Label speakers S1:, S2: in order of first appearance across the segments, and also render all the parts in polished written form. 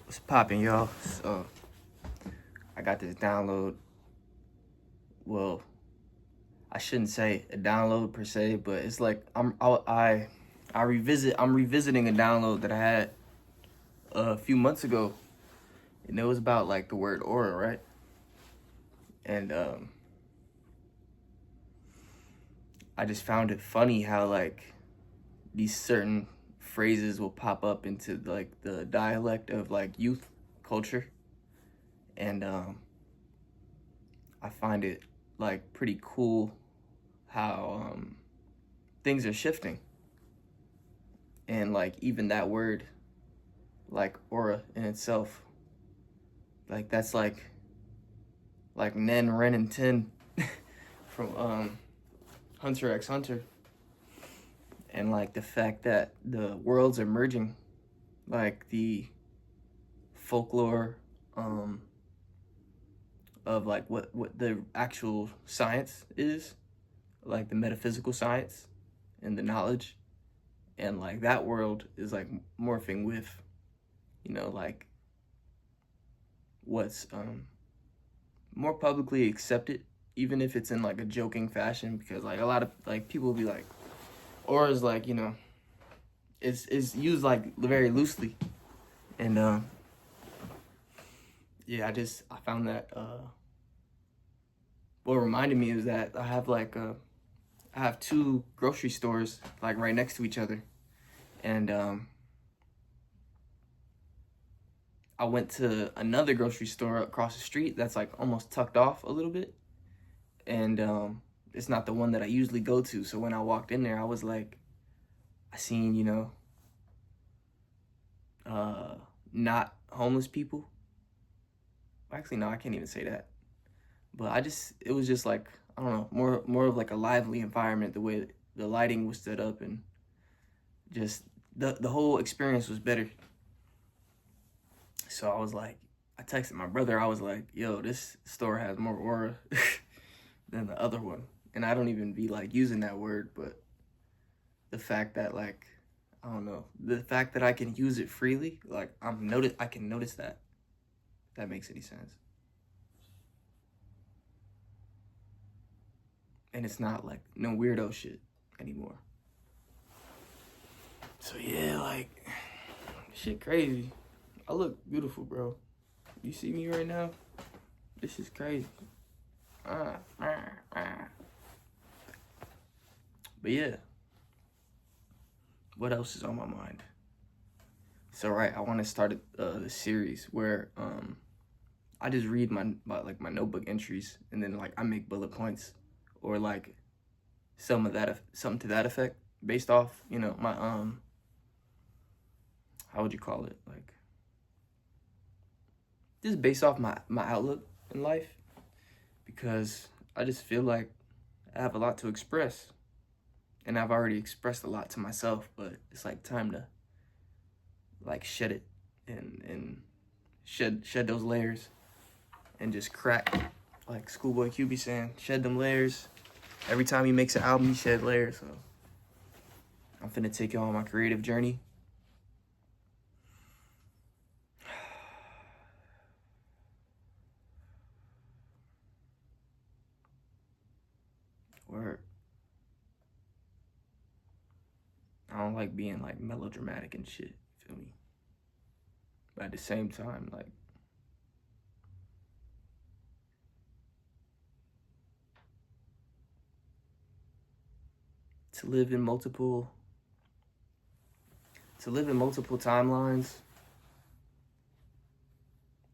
S1: What's poppin', y'all? So I got this download. Well, I shouldn't say a download per se, but it's like I'm revisiting a download that I had a few months ago, and it was about like the word aura, right? And I just found it funny how like these certain phrases will pop up into like the dialect of like youth culture, and I find it like pretty cool how things are shifting, and like even that word like aura in itself, like that's like Nen, Ren, and Tin from Hunter x Hunter, and like the fact that the worlds are merging, like the folklore um of like what the actual science is, like the metaphysical science and the knowledge, and like that world is like morphing with, like what's more publicly accepted, even if it's in like a joking fashion, because like a lot of like people will be like, aura is like, it's used like very loosely, and yeah, I found that what reminded me is that I have two grocery stores like right next to each other, and I went to another grocery store across the street that's like almost tucked off a little bit, and it's not the one that I usually go to. So when I walked in there, I was like, I seen, uh, not homeless people. Actually, no, I can't even say that. But it was just like, I don't know, more of like a lively environment. The way the lighting was set up, and just the whole experience was better. So I was like, I texted my brother. I was like, yo, this store has more aura than the other one. And I don't even be like using that word, but the fact that like, I don't know, the fact that I can use it freely, like I can notice that. If that makes any sense. And it's not like no weirdo shit anymore. So yeah, like shit crazy. I look beautiful, bro. You see me right now? This is crazy. Ah, ah, ah. But yeah, what else is on my mind? So right, I want to start a series where I just read my notebook entries, and then like I make bullet points, or like something to that effect, based off my how would you call it, like just based off my outlook in life, because I just feel like I have a lot to express, and I've already expressed a lot to myself, but it's like time to like shed it, and shed those layers, and just crack, like Schoolboy Q be saying, shed them layers. Every time he makes an album, he shed layers. So I'm finna take you on my creative journey. Where I don't like being like melodramatic and shit. Feel me? But at the same time, like to live in multiple timelines,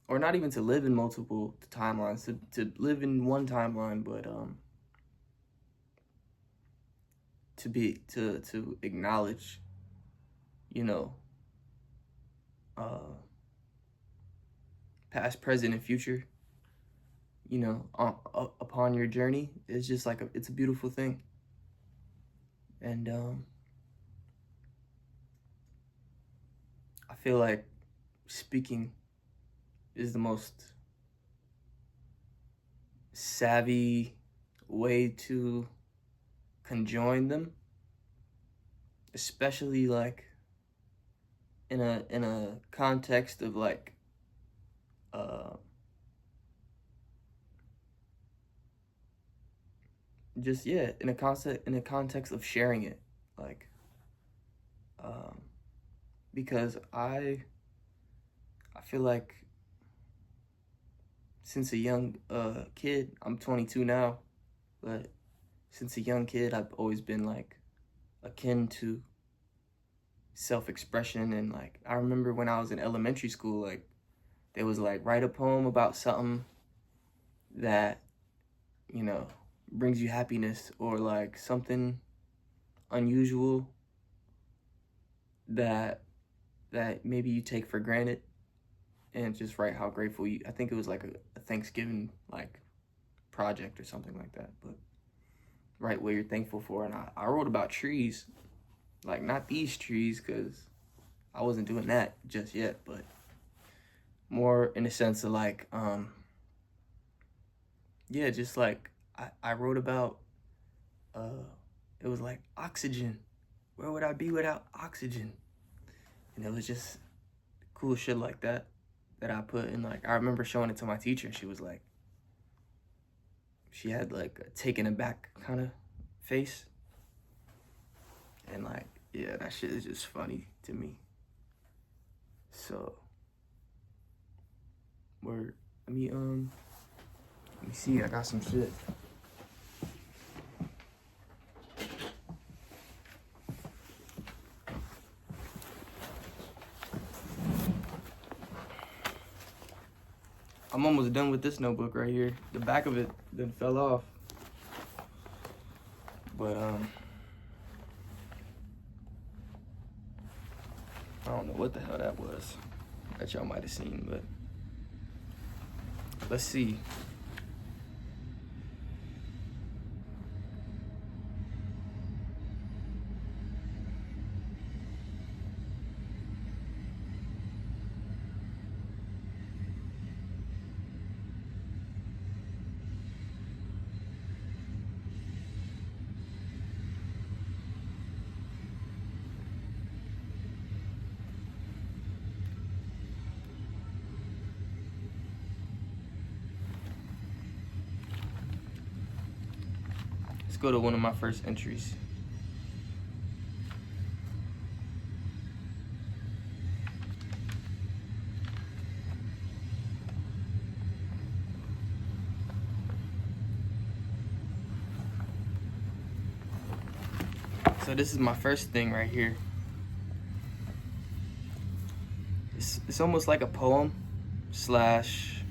S1: or not even to live in multiple timelines, to live in one timeline, but to acknowledge, you know, uh, past, present, and future, upon your journey, is just like it's a beautiful thing, and I feel like speaking is the most savvy way to conjoin them, especially like in a context of like uh, just yeah, in a context of sharing it, like, um, because I feel like since a young kid, I'm 22 now, but since a young kid, I've always been like akin to self-expression. And like, I remember when I was in elementary school, like, they was like, write a poem about something that, you know, brings you happiness, or like something unusual that maybe you take for granted, and just write how grateful you. I think it was like a Thanksgiving like project or something like that, but write what you're thankful for. And I wrote about trees, like not these trees, because I wasn't doing that just yet, but more in the sense of like, yeah, just like I wrote about, uh, it was like oxygen. Where would I be without oxygen? And it was just cool shit like that I put in. Like, I remember showing it to my teacher, and she was like, she had like a taken aback kind of face. And like, yeah, that shit is just funny to me. So, word. Let me see. I got some shit. I'm almost done with this notebook right here. The back of it then fell off. But I don't know what the hell that was that y'all might have seen, but let's see. Let's go to one of my first entries. So this is my first thing right here. It's almost like a poem slash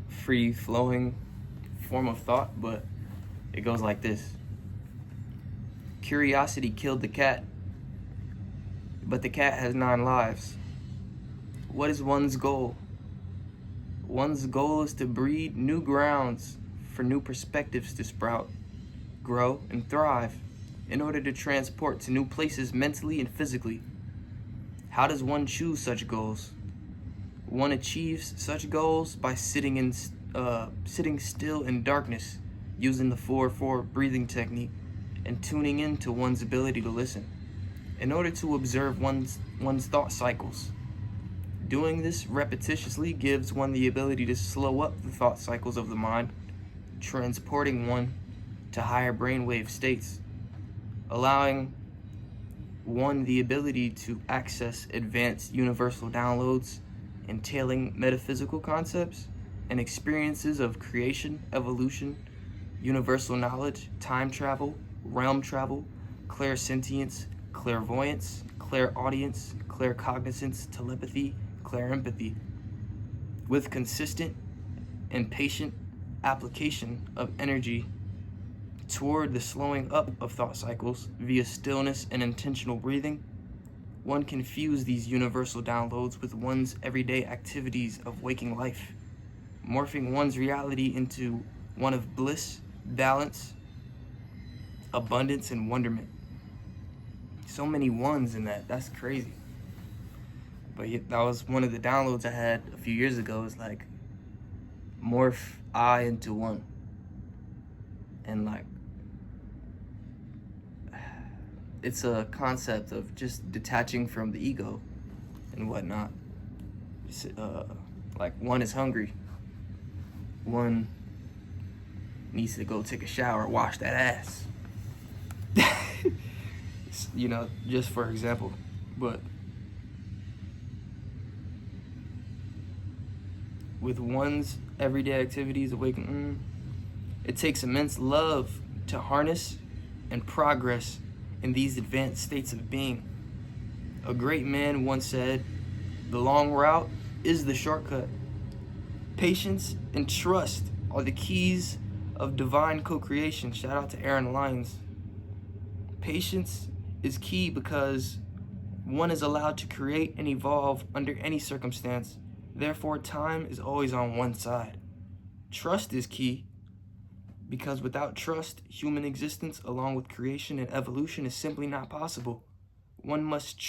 S1: free flowing form of thought, but it goes like this. Curiosity killed the cat, but the cat has 9 lives. What is one's goal? One's goal is to breed new grounds for new perspectives to sprout, grow, and thrive in order to transport to new places mentally and physically. How does one choose such goals? One achieves such goals by sitting still in darkness, using the 4-4 breathing technique, and tuning in to one's ability to listen, in order to observe one's thought cycles. Doing this repetitiously gives one the ability to slow up the thought cycles of the mind, transporting one to higher brainwave states, allowing one the ability to access advanced universal downloads entailing metaphysical concepts and experiences of creation, evolution, universal knowledge, time travel, realm travel, clairsentience, clairvoyance, clairaudience, claircognizance, telepathy, clairempathy, with consistent and patient application of energy toward the slowing up of thought cycles via stillness and intentional breathing. One can fuse these universal downloads with one's everyday activities of waking life, morphing one's reality into one of bliss, balance, abundance, and wonderment. So many ones in that. That's crazy. But that was one of the downloads I had a few years ago. It's like, morph I into one. And like, it's a concept of just detaching from the ego and whatnot. like one is hungry, one needs to go take a shower, wash that ass. You know, just for example. But with one's everyday activities, awaken, it takes immense love to harness and progress in these advanced states of being. A great man once said, "The long route is the shortcut." Patience and trust are the keys of divine co-creation. Shout out to Aaron Lyons. Patience is key because one is allowed to create and evolve under any circumstance. Therefore, time is always on one side. Trust is key because without trust, human existence along with creation and evolution is simply not possible. One must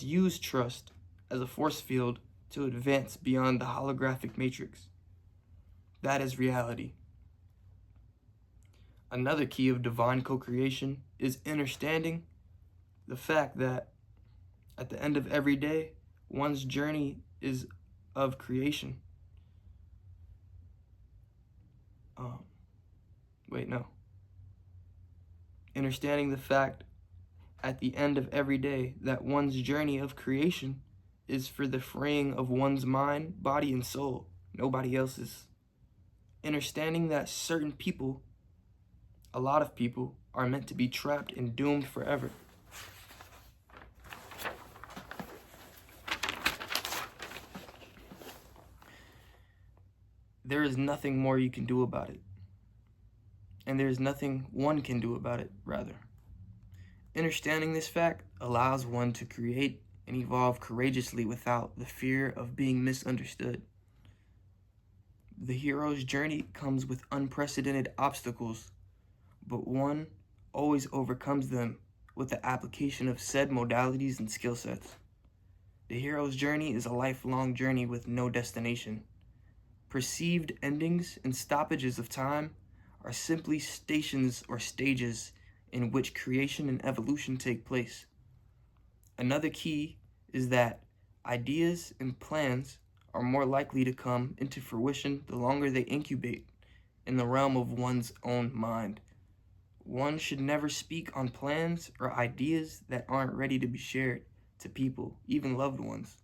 S1: use trust as a force field to advance beyond the holographic matrix. That is reality. Another key of divine co-creation is understanding the fact that at the end of every day, one's journey is of creation. Understanding the fact at the end of every day that one's journey of creation is for the freeing of one's mind, body, and soul, nobody else's. Understanding that certain people, a lot of people, are meant to be trapped and doomed forever. There is nothing more you can do about it. And there is nothing one can do about it, rather. Understanding this fact allows one to create and evolve courageously without the fear of being misunderstood. The hero's journey comes with unprecedented obstacles, but one always overcomes them with the application of said modalities and skill sets. The hero's journey is a lifelong journey with no destination. Perceived endings and stoppages of time are simply stations or stages in which creation and evolution take place. Another key is that ideas and plans are more likely to come into fruition the longer they incubate in the realm of one's own mind. One should never speak on plans or ideas that aren't ready to be shared to people, even loved ones.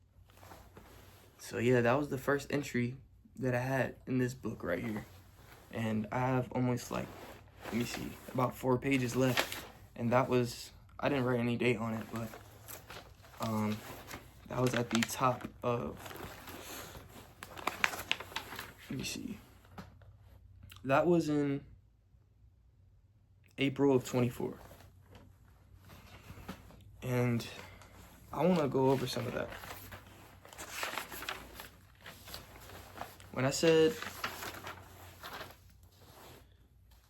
S1: So yeah, that was the first entry that I had in this book right here. And I have almost about 4 pages left. And that was, I didn't write any date on it, but that was at the top of, that was in April of 24. And I want to go over some of that. When I said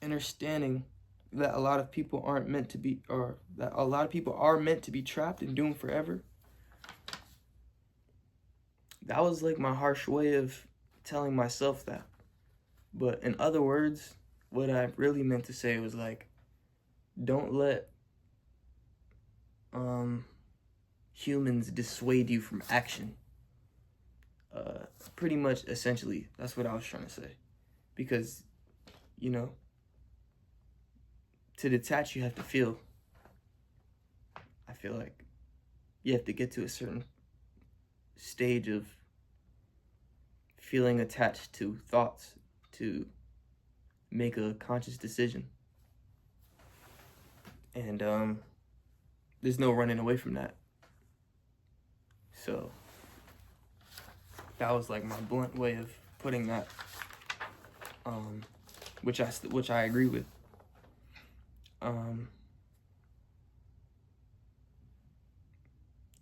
S1: understanding that a lot of people aren't meant to be, or that a lot of people are meant to be trapped and doomed forever, that was like my harsh way of telling myself that. But in other words, what I really meant to say was like, don't let humans dissuade you from action. Pretty much, essentially, that's what I was trying to say. Because, you know, to detach, you have to feel. I feel like you have to get to a certain stage of feeling attached to thoughts to make a conscious decision. And there's no running away from that. So that was like my blunt way of putting that, which I agree with.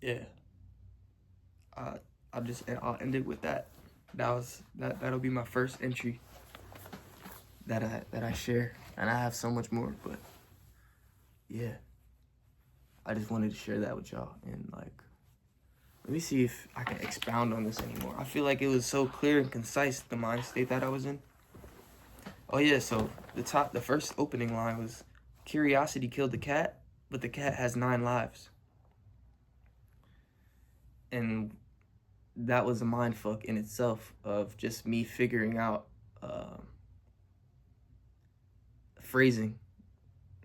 S1: Yeah. I'll end it with that. That'll be my first entry that I share, and I have so much more, but yeah, I just wanted to share that with y'all. And like, let me see if I can expound on this anymore. I feel like it was so clear and concise, the mind state that I was in. Oh yeah, so the first opening line was, curiosity killed the cat, but the cat has 9 lives. And that was a mind fuck in itself of just me figuring out phrasing.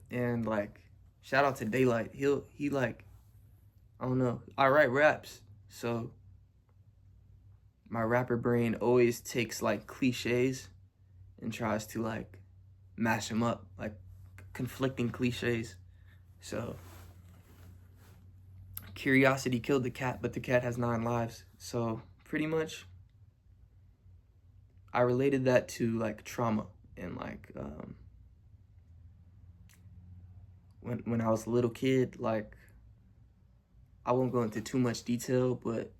S1: And like, shout out to Daylight. He like, I don't know, I write raps, so my rapper brain always takes like cliches and tries to like mash them up, like conflicting cliches. So curiosity killed the cat, but the cat has 9 lives. So pretty much I related that to like trauma. And like when I was a little kid, like, I won't go into too much detail, but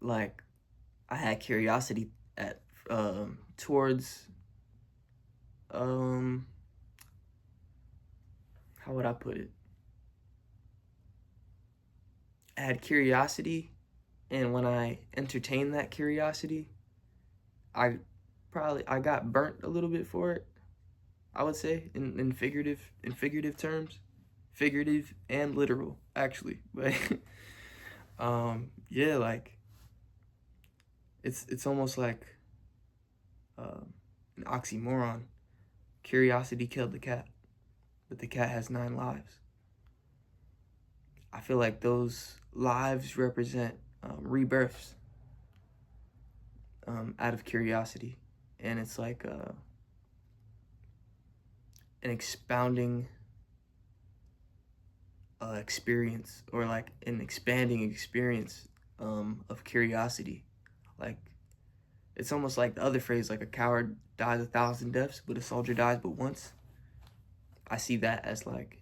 S1: like I had curiosity at towards how would I put it? I had curiosity, and when I entertained that curiosity, I got burnt a little bit for it, I would say, in figurative terms. Figurative and literal, actually. But yeah, like it's almost like an oxymoron. Curiosity killed the cat, but the cat has 9 lives. I feel like those lives represent rebirths out of curiosity. And it's like an expounding experience, or like an expanding experience of curiosity. Like, it's almost like the other phrase, like a coward dies 1,000 deaths, but a soldier dies but once. I see that as like,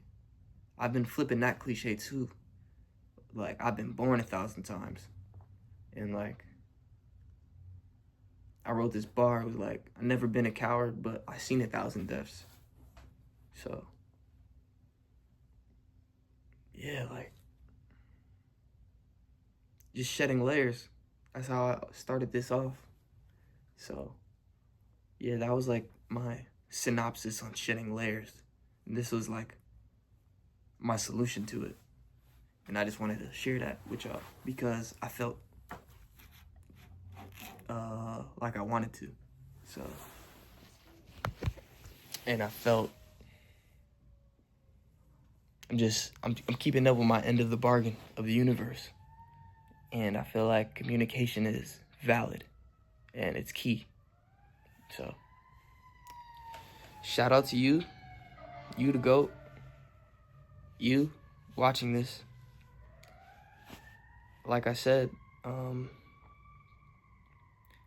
S1: I've been flipping that cliche too. Like, I've been born 1,000 times. And like, I wrote this bar, it was like, I've never been a coward, but I seen 1,000 deaths. So yeah, like, just shedding layers. That's how I started this off. So yeah, that was like my synopsis on shedding layers. And this was like my solution to it. And I just wanted to share that with y'all because I felt like I wanted to. So, and I felt I'm keeping up with my end of the bargain of the universe. And I feel like communication is valid and it's key. So, shout out to you the GOAT, you watching this. Like I said,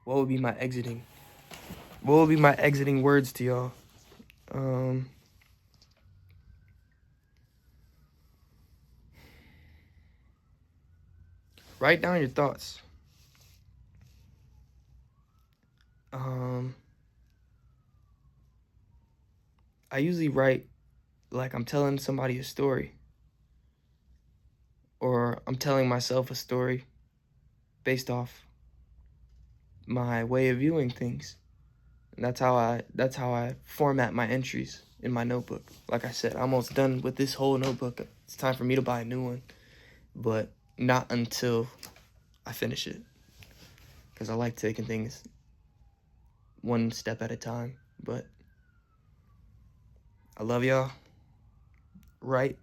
S1: what would be my exiting words to y'all? Write down your thoughts. I usually write like I'm telling somebody a story, or I'm telling myself a story based off my way of viewing things. And that's how I format my entries in my notebook. Like I said, I'm almost done with this whole notebook. It's time for me to buy a new one, but not until I finish it, because I like taking things one step at a time. But I love y'all. Right.